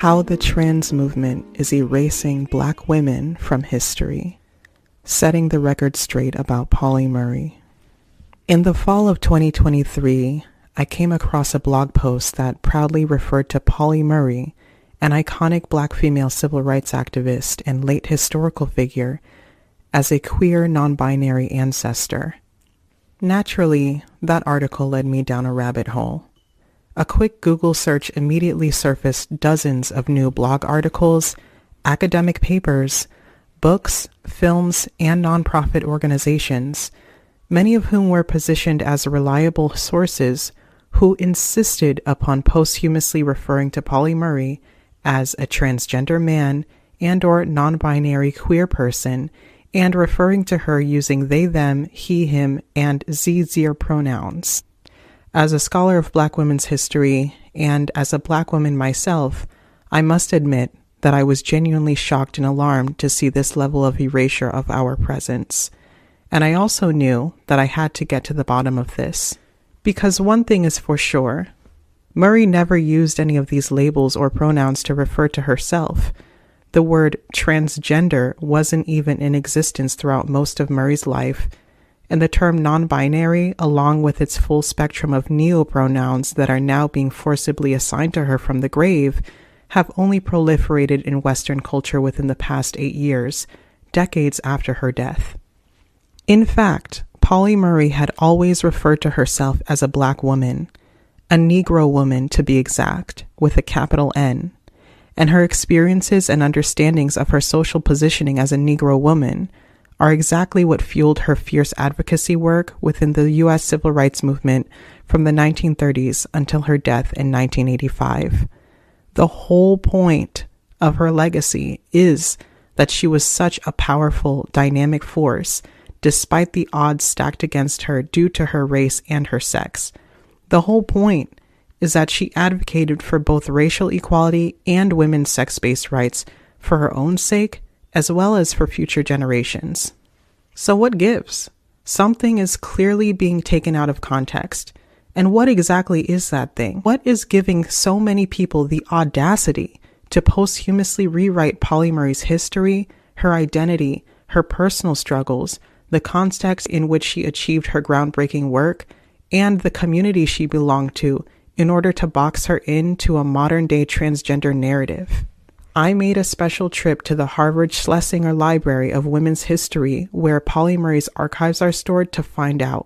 How the trans movement is erasing Black women from history. Setting the record straight about Pauli Murray. In the fall of 2023, I came across a blog post that proudly referred to Pauli Murray, an iconic Black female civil rights activist and late historical figure, as a queer non-binary ancestor. Naturally, that article led me down a rabbit hole. A quick Google search immediately surfaced dozens of new blog articles, academic papers, books, films, and nonprofit organizations, many of whom were positioned as reliable sources who insisted upon posthumously referring to Pauli Murray as a transgender man and/or non-binary queer person, and referring to her using they, them, he, him, and ze/zir pronouns. As a scholar of Black women's history, and as a Black woman myself, I must admit that I was genuinely shocked and alarmed to see this level of erasure of our presence. And I also knew that I had to get to the bottom of this. Because one thing is for sure, Murray never used any of these labels or pronouns to refer to herself. The word transgender wasn't even in existence throughout most of Murray's life, and the term non-binary, along with its full spectrum of neopronouns that are now being forcibly assigned to her from the grave, have only proliferated in Western culture within the past 8 years, decades after her death. In fact, Pauli Murray had always referred to herself as a Black woman, a Negro woman to be exact, with a capital N, and her experiences and understandings of her social positioning as a Negro woman are exactly what fueled her fierce advocacy work within the U.S. civil rights movement from the 1930s until her death in 1985. The whole point of her legacy is that she was such a powerful, dynamic force, despite the odds stacked against her due to her race and her sex. The whole point is that she advocated for both racial equality and women's sex-based rights for her own sake, as well as for future generations. So what gives? Something is clearly being taken out of context. And what exactly is that thing? What is giving so many people the audacity to posthumously rewrite Pauli Murray's history, her identity, her personal struggles, the context in which she achieved her groundbreaking work, and the community she belonged to in order to box her into a modern-day transgender narrative? I made a special trip to the Harvard Schlesinger Library of Women's History, where Pauli Murray's archives are stored, to find out.